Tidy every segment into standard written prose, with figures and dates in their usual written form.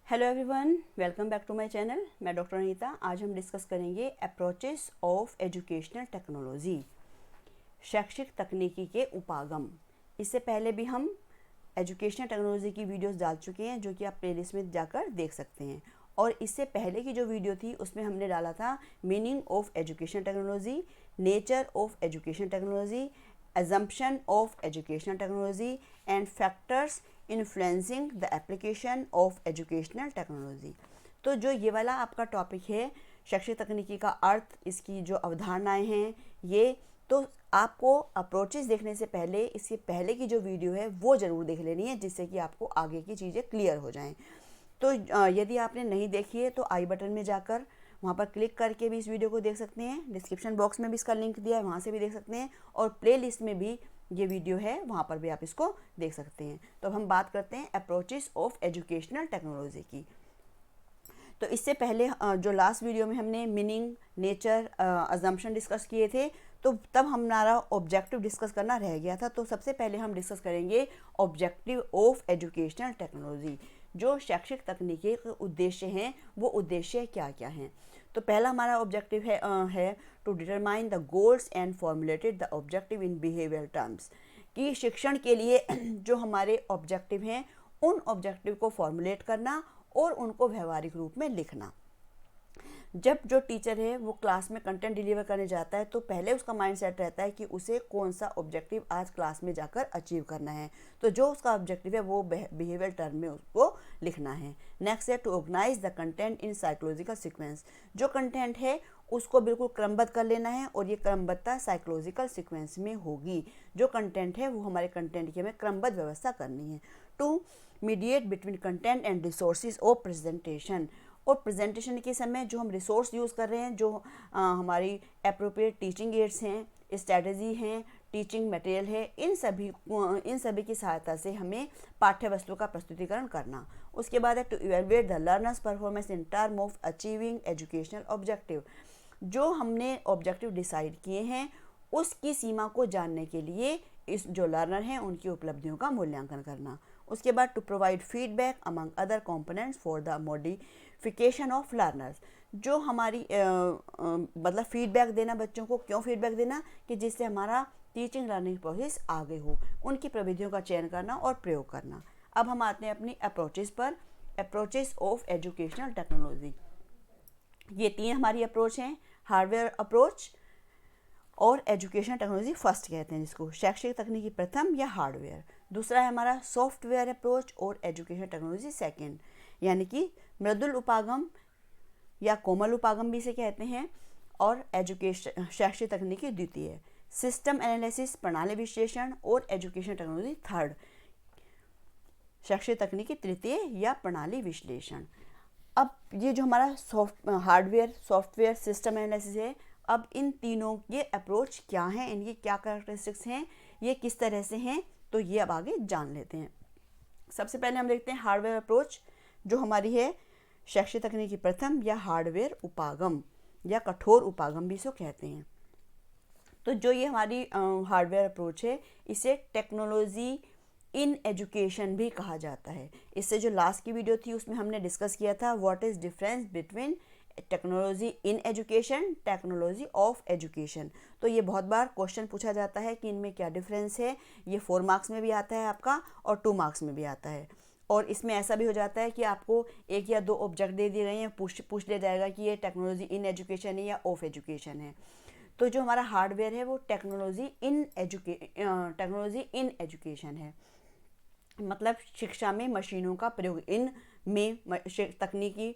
Hello everyone, welcome back to my channel. मैं doctor Anita. आज हम डिस्कस करेंगे अप्रोचेस ऑफ एजुकेशनल टेक्नोलॉजी, शैक्षिक तकनीकी के उपागम। इससे पहले भी हम एजुकेशनल टेक्नोलॉजी की वीडियोस डाल चुके हैं, जो कि आप प्लेलिस्ट में जाकर देख सकते हैं। और इससे पहले की जो वीडियो थी उसमें हमने डाला था meaning of educational technology, nature of educational technology, assumption of educational technology and factors influencing the application of educational technology। तो जो ये वाला आपका टॉपिक है शैक्षिक तकनीकी का अर्थ, इसकी जो अवधारणाएं हैं ये, तो आपको अप्रोचेस देखने से पहले इसके पहले की जो वीडियो है वो ज़रूर देख लेनी है, जिससे कि आपको आगे की चीज़ें क्लियर हो जाएं। तो यदि आपने नहीं देखी है तो आई बटन में जाकर वहाँ पर क्लिक करके भी इस वीडियो को देख सकते हैं। डिस्क्रिप्शन बॉक्स में भी इसका लिंक दिया है, वहाँ से भी देख सकते हैं। और प्लेलिस्ट में भी ये वीडियो है, वहाँ पर भी आप इसको देख सकते हैं। तो हम बात करते हैं अप्रोचेस ऑफ एजुकेशनल टेक्नोलॉजी की। तो इससे पहले जो लास्ट वीडियो में हमने मीनिंग, नेचर, अजम्पशन डिस्कस किए थे, तो तब हमारा ऑब्जेक्टिव डिस्कस करना रह गया था। तो सबसे पहले हम डिस्कस करेंगे ऑब्जेक्टिव ऑफ एजुकेशनल टेक्नोलॉजी। जो शैक्षिक तकनीकी के उद्देश्य हैं वो उद्देश्य क्या क्या हैं। तो पहला हमारा ऑब्जेक्टिव है to determine the goals and formulated the objective in behaviour terms, कि शिक्षण के लिए जो हमारे ऑब्जेक्टिव हैं उन ऑब्जेक्टिव को फॉर्मुलेट करना और उनको व्यवहारिक रूप में लिखना। जब जो टीचर है वो क्लास में कंटेंट डिलीवर करने जाता है तो पहले उसका माइंडसेट रहता है कि उसे कौन सा ऑब्जेक्टिव आज क्लास में जाकर अचीव करना है। तो जो उसका ऑब्जेक्टिव है वो बिहेवियर टर्म में उसको लिखना है। नेक्स्ट है to organise the content in psychological sequence. जो कंटेंट है उसको बिल्कुल क्रमबद्ध कर लेना है और ये क्रमबद्धता साइकोलॉजिकल सीक्वेंस में होगी। जो कंटेंट है वो हमारे कंटेंट की हमें क्रमबद्ध व्यवस्था करनी है। To mediate between content and resources of presentation. और प्रेजेंटेशन के समय जो हम रिसोर्स यूज़ कर रहे हैं, जो हमारी अप्रोप्रिएट टीचिंग एड्स हैं, स्ट्रैटेजी हैं, टीचिंग मटेरियल है, इन सभी की सहायता से हमें पाठ्य वस्तु का प्रस्तुतिकरण करना। उसके बाद है to evaluate the learners performance in term of achieving educational objective. जो हमने ऑब्जेक्टिव डिसाइड किए हैं उसकी सीमा को जानने के लिए इस जो लर्नर हैं उनकी उपलब्धियों का मूल्यांकन करना। उसके बाद to provide feedback among other components for the modification of learners. जो हमारी मतलब फीडबैक देना, बच्चों को क्यों फीडबैक देना, कि जिससे हमारा टीचिंग लर्निंग प्रोसेस आगे हो, उनकी प्रविधियों का चयन करना और प्रयोग करना। अब हम आते हैं अपनी अप्रोचेस पर। अप्रोचेस ऑफ एजुकेशनल टेक्नोलॉजी, ये तीन हमारी अप्रोच हैं। हार्डवेयर अप्रोच और एजुकेशनल टेक्नोलॉजी फर्स्ट कहते हैं जिसको, शैक्षिक तकनीकी प्रथम या हार्डवेयर। दूसरा है हमारा सॉफ्टवेयर अप्रोच और एजुकेशनल टेक्नोलॉजी सेकंड, यानी कि मृदुल उपागम या कोमल उपागम भी इसे कहते हैं। और एजुकेशन शैक्षिक तकनीकी द्वितीय, सिस्टम एनालिसिस प्रणाली विश्लेषण और एजुकेशनल टेक्नोलॉजी थर्ड, शैक्षिक तकनीकी तृतीय या प्रणाली विश्लेषण। अब ये जो हमारा हार्डवेयर, सॉफ्टवेयर, सिस्टम एनालिसिस है, अब इन तीनों के अप्रोच क्या हैं, इनकी क्या कैरेक्टरिस्टिक्स हैं, ये किस तरह से हैं, तो ये अब आगे जान लेते हैं। सबसे पहले हम देखते हैं हार्डवेयर अप्रोच, जो हमारी है शैक्षिक तकनीकी प्रथम या हार्डवेयर उपागम या कठोर उपागम भी इसको कहते हैं। तो जो ये हमारी हार्डवेयर अप्रोच है इसे टेक्नोलॉजी इन एजुकेशन भी कहा जाता है। इससे जो लास्ट की वीडियो थी उसमें हमने डिस्कस किया था what is difference between technology in education, technology of education. तो ये बहुत बार क्वेश्चन पूछा जाता है कि इनमें क्या डिफरेंस है। ये 4 मार्क्स में भी आता है आपका और 2 मार्क्स में भी आता है। और इसमें ऐसा भी हो जाता है कि आपको 1 या 2 ऑब्जेक्ट दे दिए गए हैं, पूछ लिया जाएगा कि ये टेक्नोलॉजी इन एजुकेशन है या ऑफ एजुकेशन है। तो जो हमारा हार्डवेयर है वो टेक्नोलॉजी इन एजुकेशन है, मतलब शिक्षा में मशीनों का प्रयोग, इन में तकनीकी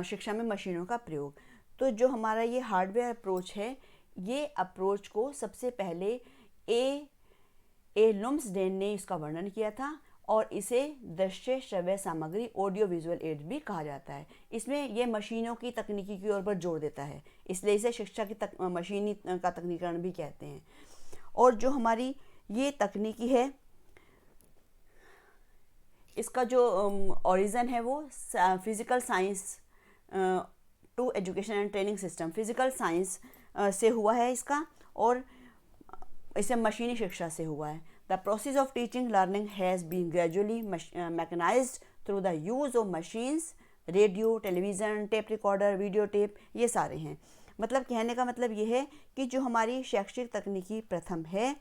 शिक्षा में मशीनों का प्रयोग। तो जो हमारा ये हार्डवेयर अप्रोच है, ये अप्रोच को सबसे पहले ए लुम्सडेन ने इसका वर्णन किया था और इसे दृश्य श्रव्य सामग्री, ऑडियो विजुअल एड्स भी कहा जाता है। इसमें ये मशीनों की तकनीकी की ओर पर जोर देता है, इसलिए इसे शिक्षा की मशीनी का तकनीकरण भी कहते हैं। और जो हमारी ये तकनीकी है इसका जो ओरिजिन है वो physical science to education and training system, physical science से हुआ है इसका, और इसे मशीनी शिक्षा से हुआ है। The process of teaching learning has been gradually mechanised through the use of machines, radio, television, tape recorder, video tape, ये सारे हैं। मतलब कहने का मतलब ये है कि जो हमारी शैक्षिक तकनीकी प्रथम है,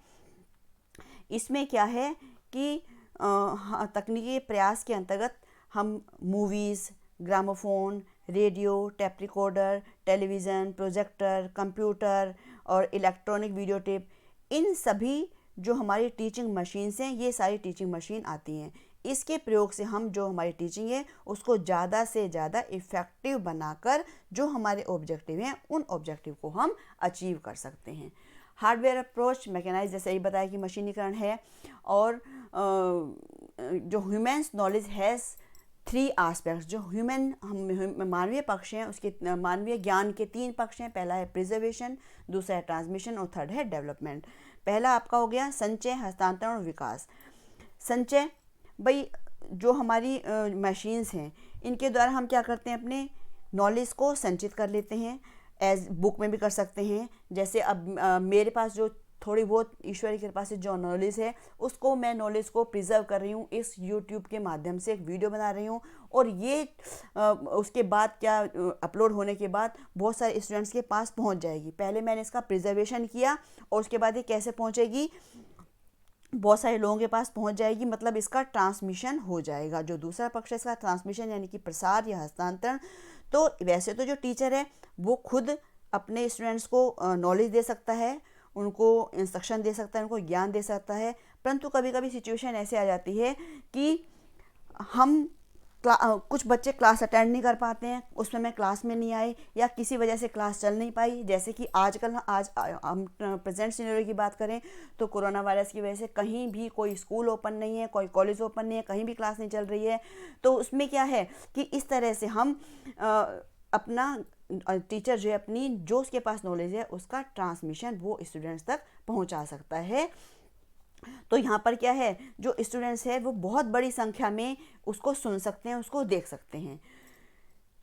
इसमें क्या है कि तकनीकी प्रयास के अंतर्गत हम movies, gramophone, radio, tape recorder, television, projector, computer और इलेक्ट्रॉनिक वीडियो टेप, इन सभी जो हमारी टीचिंग मशीन्स हैं, ये सारी टीचिंग मशीन आती हैं। इसके प्रयोग से हम जो हमारी टीचिंग है उसको ज़्यादा से ज़्यादा इफ़ेक्टिव बनाकर जो हमारे ऑब्जेक्टिव हैं उन ऑब्जेक्टिव को हम अचीव कर सकते हैं। हार्डवेयर अप्रोच मैकेनाइज, जैसे ही बताया कि मशीनीकरण है, और जो ह्यूमन्स नॉलेज हैज़ 3 आस्पेक्ट्स, जो मानवीय पक्ष हैं, उसके मानवीय ज्ञान के 3 पक्ष हैं। पहला है प्रिजर्वेशन, दूसरा है ट्रांसमिशन और थर्ड है डेवलपमेंट। पहला आपका हो गया संचय, हस्तांतरण और विकास। संचय, भाई जो हमारी मशीन्स हैं, इनके द्वारा हम क्या करते हैं, अपने नॉलेज को संचित कर लेते हैं। एज बुक में भी कर सकते हैं। जैसे अब मेरे पास जो थोड़ी बहुत ईश्वर की कृपा से जो नॉलेज है, उसको मैं नॉलेज को प्रिजर्व कर रही हूँ, इस यूट्यूब के माध्यम से एक वीडियो बना रही हूँ, और ये उसके बाद क्या, अपलोड होने के बाद बहुत सारे स्टूडेंट्स के पास पहुँच जाएगी। पहले मैंने इसका प्रिजर्वेशन किया और उसके बाद ये कैसे पहुँचेगी, बहुत सारे लोगों के पास पहुंच जाएगी, मतलब इसका ट्रांसमिशन हो जाएगा। जो दूसरा पक्ष है इसका ट्रांसमिशन, यानी कि प्रसार या हस्तांतरण। तो वैसे तो जो टीचर है वो खुद अपने स्टूडेंट्स को नॉलेज दे सकता है, उनको इंस्ट्रक्शन दे सकता है, उनको ज्ञान दे सकता है, परंतु कभी कभी सिचुएशन ऐसे आ जाती है कि हम कुछ बच्चे क्लास अटेंड नहीं कर पाते हैं, उसमें मैं क्लास में नहीं आई या किसी वजह से क्लास चल नहीं पाई। जैसे कि आजकल आज हम प्रेजेंट सिनेरियो की बात करें तो कोरोना वायरस की वजह से कहीं भी कोई स्कूल ओपन नहीं है, कोई कॉलेज ओपन नहीं है, कहीं भी क्लास नहीं चल रही है। तो उसमें क्या है कि इस तरह से हम अपना टीचर जो है अपनी जो उसके पास नॉलेज है उसका ट्रांसमिशन वो स्टूडेंट्स तक पहुंचा सकता है। तो यहाँ पर क्या है, जो स्टूडेंट्स है वो बहुत बड़ी संख्या में उसको सुन सकते हैं, उसको देख सकते हैं।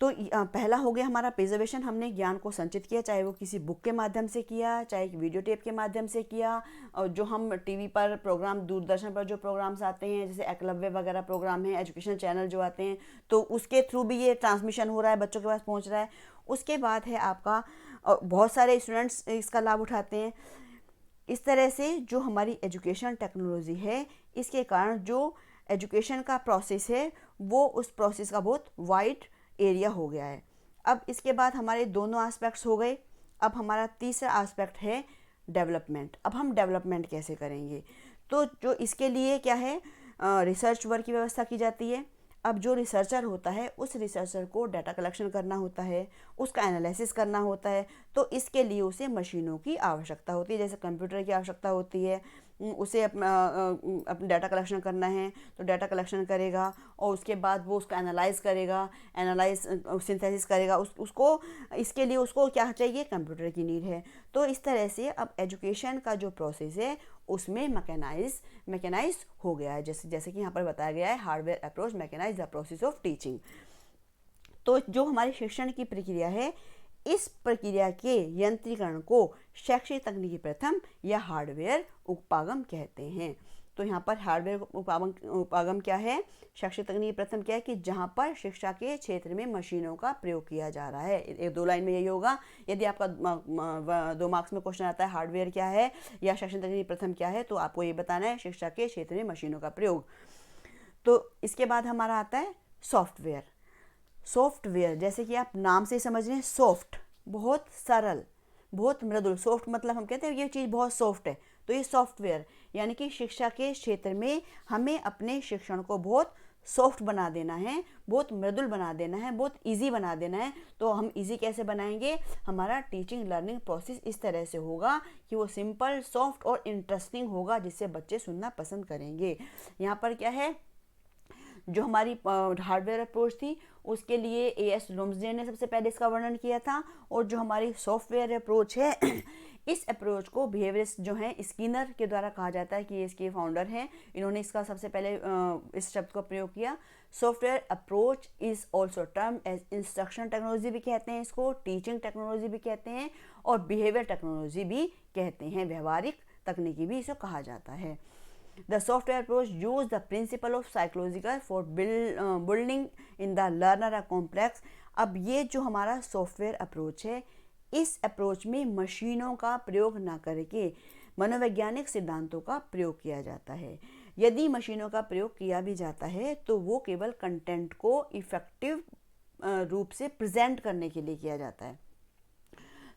तो पहला हो गया हमारा प्रिजर्वेशन, हमने ज्ञान को संचित किया, चाहे वो किसी बुक के माध्यम से किया, चाहे वीडियो टेप के माध्यम से किया, और जो हम टीवी पर प्रोग्राम, दूरदर्शन पर जो प्रोग्राम्स आते हैं जैसे एकलव्य वगैरह प्रोग्राम है, एजुकेशन चैनल जो आते हैं, तो उसके थ्रू भी ये ट्रांसमिशन हो रहा है, बच्चों के पास पहुँच रहा है। उसके बाद है आपका, बहुत सारे स्टूडेंट्स इसका लाभ उठाते हैं। इस तरह से जो हमारी एजुकेशन टेक्नोलॉजी है, इसके कारण जो एजुकेशन का प्रोसेस है वो उस प्रोसेस का बहुत वाइड एरिया हो गया है। अब इसके बाद हमारे दोनों एस्पेक्ट्स हो गए। अब हमारा तीसरा एस्पेक्ट है डेवलपमेंट। अब हम डेवलपमेंट कैसे करेंगे, तो जो इसके लिए क्या है, रिसर्च वर्क की व्यवस्था की जाती है। अब जो रिसर्चर होता है उस रिसर्चर को डाटा कलेक्शन करना होता है, उसका एनालिसिस करना होता है, तो इसके लिए उसे मशीनों की आवश्यकता होती है, जैसे कंप्यूटर की आवश्यकता होती है। उसे अपना डाटा कलेक्शन करना है तो डाटा कलेक्शन करेगा और उसके बाद वो उसका एनालाइज करेगा, सिंथेसिस करेगा, उसको इसके लिए उसको क्या चाहिए, कंप्यूटर की नीड है। तो इस तरह से अब एजुकेशन का जो प्रोसेस है उसमें मैकेनाइज हो गया है। जैसे कि यहाँ पर बताया गया है, hardware approach mechanise the process of teaching. तो जो हमारी शिक्षण की प्रक्रिया है, इस प्रक्रिया के यंत्रीकरण को शैक्षिक तकनीकी प्रथम या हार्डवेयर उपागम कहते हैं। तो यहाँ पर हार्डवेयर उपागम क्या है, शैक्षिक तकनीकी प्रथम क्या है कि जहाँ पर शिक्षा के क्षेत्र में मशीनों का प्रयोग किया जा रहा है। एक दो लाइन में यही होगा। यदि आपका 2 मार्क्स में क्वेश्चन आता है हार्डवेयर क्या है या शैक्षिक तकनीकी प्रथम क्या है, तो आपको ये बताना है शिक्षा के क्षेत्र में मशीनों का प्रयोग। तो इसके बाद हमारा आता है सॉफ्टवेयर। सॉफ्टवेयर जैसे कि आप नाम से समझ रहे हैं, सॉफ्ट बहुत सरल, बहुत मृदुल। सॉफ्ट मतलब हम कहते हैं ये चीज़ बहुत सॉफ्ट है, तो ये सॉफ्टवेयर यानी कि शिक्षा के क्षेत्र में हमें अपने शिक्षण को बहुत सॉफ्ट बना देना है, बहुत मृदुल बना देना है, बहुत इजी बना देना है। तो हम इजी कैसे बनाएंगे, हमारा टीचिंग लर्निंग प्रोसेस इस तरह से होगा कि वो सिंपल, सॉफ्ट और इंटरेस्टिंग होगा, जिससे बच्चे सुनना पसंद करेंगे। यहाँ पर क्या है, जो हमारी हार्डवेयर अप्रोच थी उसके लिए AS लुम्सडेन ने सबसे पहले इसका वर्णन किया था, और जो हमारी सॉफ्टवेयर अप्रोच है इस अप्रोच को बिहेवियरिस्ट जो हैं स्किनर के द्वारा कहा जाता है कि ये इसके फाउंडर हैं, इन्होंने इसका सबसे पहले इस शब्द का प्रयोग किया। Software approach is also term as instruction technology भी कहते हैं इसको, टीचिंग टेक्नोलॉजी भी कहते हैं और बिहेवियर टेक्नोलॉजी भी कहते हैं, व्यवहारिक तकनीकी भी इसे कहा जाता है। The software approach use the principle of psychological for building in the learner a complex. अब ये जो हमारा सॉफ्टवेयर अप्रोच है, इस अप्रोच में मशीनों का प्रयोग ना करके मनोवैज्ञानिक सिद्धांतों का प्रयोग किया जाता है। यदि मशीनों का प्रयोग किया भी जाता है तो वो केवल कंटेंट को इफ़ेक्टिव रूप से प्रेजेंट करने के लिए किया जाता है।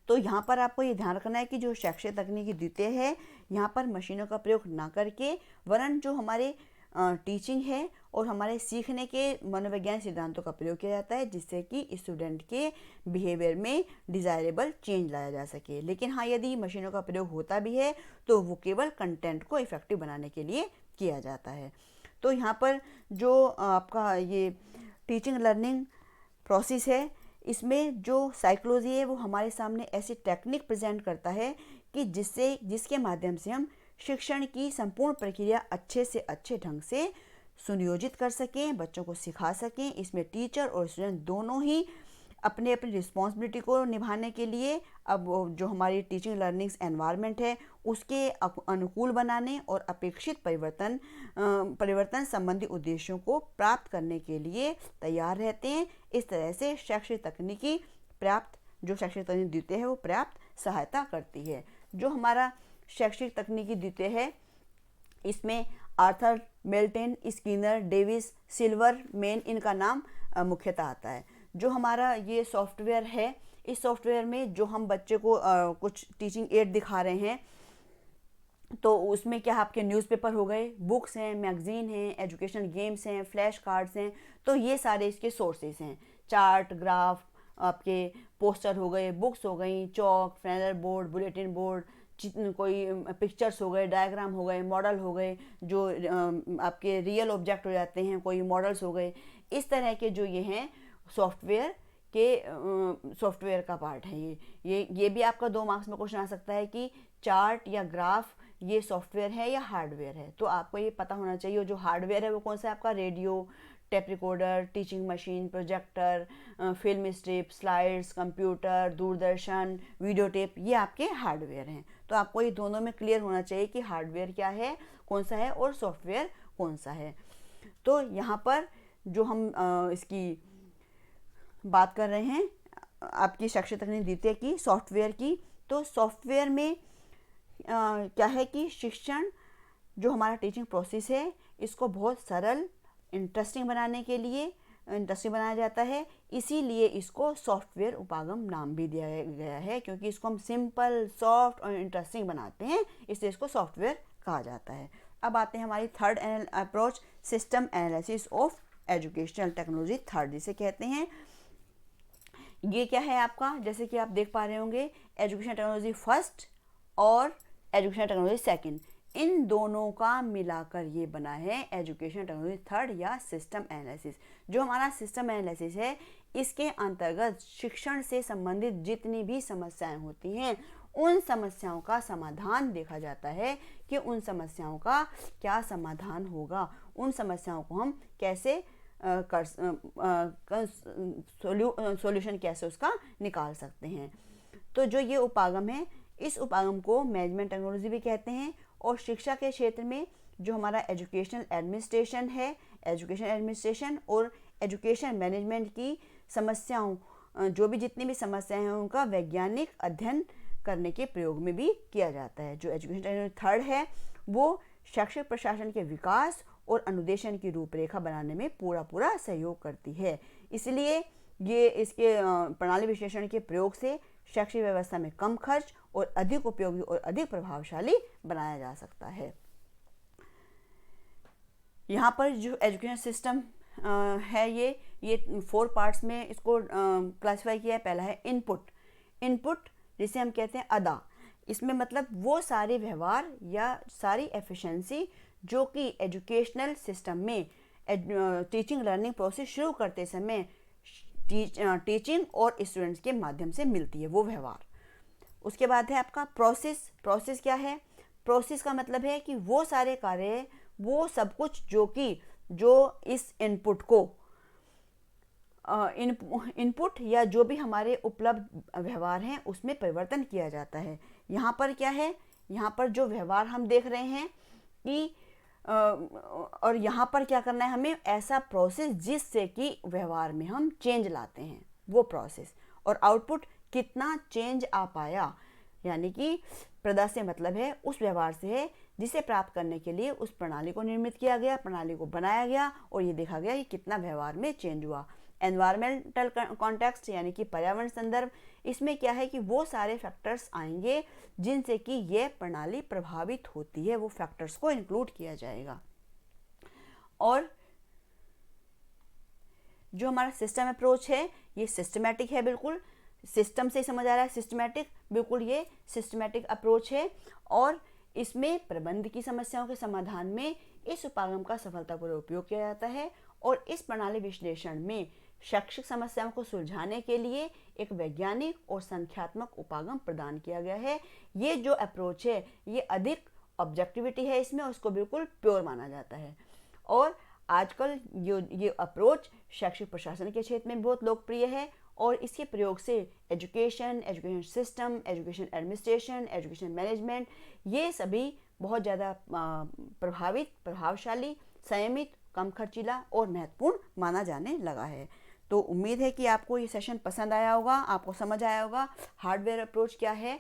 तो यहाँ पर आपको ये ध्यान रखना है कि जो शैक्षिक तकनीकी द्वितीय है, यहाँ पर मशीनों का प्रयोग ना करके वरन जो हमारे टीचिंग है और हमारे सीखने के मनोवैज्ञानिक सिद्धांतों का प्रयोग किया जाता है, जिससे कि स्टूडेंट के बिहेवियर में डिज़ायरेबल चेंज लाया जा सके। लेकिन हाँ, यदि मशीनों का प्रयोग होता भी है तो वो केवल कंटेंट को इफ़ेक्टिव बनाने के लिए किया जाता है। तो यहाँ पर जो आपका ये टीचिंग लर्निंग प्रोसेस है, इसमें जो साइकोलॉजी है वो हमारे सामने ऐसी टेक्निक प्रेजेंट करता है कि जिसके माध्यम से हम शिक्षण की संपूर्ण प्रक्रिया अच्छे से अच्छे ढंग से सुनियोजित कर सकें, बच्चों को सिखा सकें। इसमें टीचर और स्टूडेंट दोनों ही अपने अपनी रिस्पॉन्सिबिलिटी को निभाने के लिए अब जो हमारी टीचिंग लर्निंग एनवायरनमेंट है उसके अनुकूल बनाने और अपेक्षित परिवर्तन संबंधी उद्देश्यों को प्राप्त करने के लिए तैयार रहते हैं। इस तरह से शैक्षिक तकनीकी द्वितीय है वो पर्याप्त सहायता करती है। जो हमारा शैक्षिक तकनीकी द्वितीय है, इसमें आर्थर, मेल्टन, स्किनर, डेविस, सिल्वर, मेन, इनका नाम मुख्यतः आता है। जो हमारा ये सॉफ्टवेयर है, इस सॉफ्टवेयर में जो हम बच्चे को कुछ टीचिंग एड दिखा रहे हैं, तो उसमें क्या आपके न्यूज़पेपर हो गए, बुक्स हैं, मैगजीन हैं, एजुकेशनल गेम्स हैं, फ्लैश कार्ड्स हैं, तो ये सारे इसके सोर्सेस हैं। चार्ट, ग्राफ, आपके पोस्टर हो गए, बुक्स हो गई, चौक, फ्लैनर बोर्ड, बुलेटिन बोर्ड, कोई पिक्चर्स हो गए, डायग्राम हो गए, मॉडल हो गए, जो आपके रियल ऑब्जेक्ट हो जाते हैं, कोई मॉडल्स हो गए। इस तरह के जो ये हैं सॉफ्टवेयर का पार्ट है। ये भी आपका 2 मार्क्स में क्वेश्चन आ सकता है कि चार्ट या ग्राफ ये सॉफ्टवेयर है या हार्डवेयर है। तो आपको ये पता होना चाहिए जो हार्डवेयर है वो कौन सा है आपका, radio, tape recorder, teaching machine, projector, film strip, slides, computer, Doordarshan, video tape, ये आपके हार्डवेयर हैं। तो आपको ये दोनों में क्लियर होना चाहिए कि हार्डवेयर क्या है, कौन सा है, और सॉफ्टवेयर कौन सा है। तो यहाँ पर जो हम इसकी बात कर रहे हैं आपकी शैक्षिक तकनीकी द्वितीय की, सॉफ्टवेयर की, तो सॉफ्टवेयर में क्या है कि शिक्षण जो हमारा टीचिंग प्रोसेस है इसको बहुत सरल, इंटरेस्टिंग बनाया जाता है। इसीलिए इसको सॉफ्टवेयर उपागम नाम भी दिया गया है, क्योंकि इसको हम सिंपल, सॉफ्ट और इंटरेस्टिंग बनाते हैं, इसलिए इसको सॉफ्टवेयर कहा जाता है। अब आते हैं हमारी third approach, system analysis of educational technology, third जिसे कहते हैं। ये क्या है आपका, जैसे कि आप देख पा रहे होंगे, एजुकेशन टेक्नोलॉजी फर्स्ट और एजुकेशन टेक्नोलॉजी सेकंड, इन दोनों का मिलाकर ये बना है एजुकेशन टेक्नोलॉजी थर्ड या सिस्टम एनालिसिस। जो हमारा सिस्टम एनालिसिस है, इसके अंतर्गत शिक्षण से संबंधित जितनी भी समस्याएं होती हैं उन समस्याओं का समाधान देखा जाता है कि उन समस्याओं का क्या समाधान होगा, उन समस्याओं को हम कैसे सॉल्यूशन कैसे उसका निकाल सकते हैं। तो जो ये उपागम है, इस उपागम को मैनेजमेंट टेक्नोलॉजी भी कहते हैं। और शिक्षा के क्षेत्र में जो हमारा एजुकेशन एडमिनिस्ट्रेशन और एजुकेशन मैनेजमेंट की समस्याओं, जो भी जितनी भी समस्याएं हैं उनका वैज्ञानिक अध्ययन करने के प्रयोग में भी किया जाता है। जो एजुकेशन टेक्नोलॉजी थर्ड है वो शैक्षिक प्रशासन के विकास और अनुदेशन की रूपरेखा बनाने में पूरा सहयोग करती है। इसलिए ये इसके प्रणाली विश्लेषण के प्रयोग से शैक्षिक व्यवस्था में कम खर्च और अधिक उपयोगी और अधिक प्रभावशाली बनाया जा सकता है। यहाँ पर जो एजुकेशन सिस्टम है ये 4 पार्ट्स में इसको क्लासिफाई किया है। पहला है इनपुट जिसे हम कहते हैं अदा। इसमें मतलब वो सारे व्यवहार या सारी एफिशिएंसी जो कि एजुकेशनल सिस्टम में टीचिंग लर्निंग प्रोसेस शुरू करते समय टीचिंग और स्टूडेंट्स के माध्यम से मिलती है, वो व्यवहार। उसके बाद है आपका प्रोसेस क्या है? प्रोसेस का मतलब है कि वो सारे कार्य, वो सब कुछ जो इस इनपुट को इनपुट या जो भी हमारे उपलब्ध व्यवहार हैं उसमें परिवर्तन किया जाता है। यहाँ पर क्या है, यहाँ पर जो व्यवहार हम देख रहे हैं कि और यहाँ पर क्या करना है, हमें ऐसा प्रोसेस जिससे कि व्यवहार में हम चेंज लाते हैं, वो प्रोसेस। और आउटपुट कितना चेंज आ पाया, यानी कि प्रदा से मतलब है उस व्यवहार से है जिसे प्राप्त करने के लिए उस प्रणाली को निर्मित किया गया, प्रणाली को बनाया गया और ये देखा गया कि कितना व्यवहार में चेंज हुआ। एनवायरमेंटल कॉन्टेक्स्ट यानी कि पर्यावरण संदर्भ, इसमें क्या है कि वो सारे फैक्टर्स आएंगे जिनसे कि ये प्रणाली प्रभावित होती है, वो फैक्टर्स को इंक्लूड किया जाएगा। और जो हमारा सिस्टम अप्रोच है ये सिस्टमैटिक है, बिल्कुल सिस्टम से समझ आ रहा है, सिस्टमैटिक, बिल्कुल ये सिस्टमैटिक अप्रोच है। और इसमें प्रबंध की समस्याओं के समाधान में इस उपागम का सफलतापूर्वक उपयोग किया जाता है और इस प्रणाली विश्लेषण में शैक्षिक समस्याओं को सुलझाने के लिए एक वैज्ञानिक और संख्यात्मक उपागम प्रदान किया गया है। ये जो अप्रोच है ये अधिक ऑब्जेक्टिविटी है इसमें, उसको बिल्कुल प्योर माना जाता है। और आजकल ये अप्रोच शैक्षिक प्रशासन के क्षेत्र में बहुत लोकप्रिय है और इसके प्रयोग से education system, education administration, education management, ये सभी बहुत ज़्यादा प्रभावशाली, संयमित, कम खर्चीला और महत्वपूर्ण माना जाने लगा है। तो उम्मीद है कि आपको ये सेशन पसंद आया होगा, आपको समझ आया होगा हार्डवेयर अप्रोच क्या है,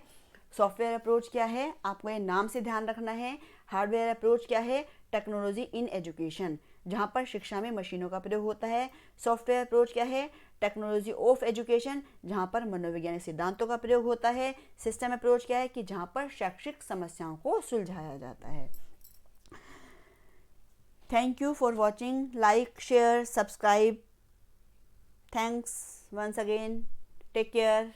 सॉफ्टवेयर अप्रोच क्या है। आपको ये नाम से ध्यान रखना है। हार्डवेयर अप्रोच क्या है, टेक्नोलॉजी इन एजुकेशन, जहाँ पर शिक्षा में मशीनों का प्रयोग होता है। सॉफ्टवेयर अप्रोच क्या है, टेक्नोलॉजी ऑफ एजुकेशन, जहाँ पर मनोवैज्ञानिक सिद्धांतों का प्रयोग होता है। सिस्टम अप्रोच क्या है कि जहाँ पर शैक्षिक समस्याओं को सुलझाया जाता है। Thank you for watching, like, share, subscribe. Thanks once again, take care.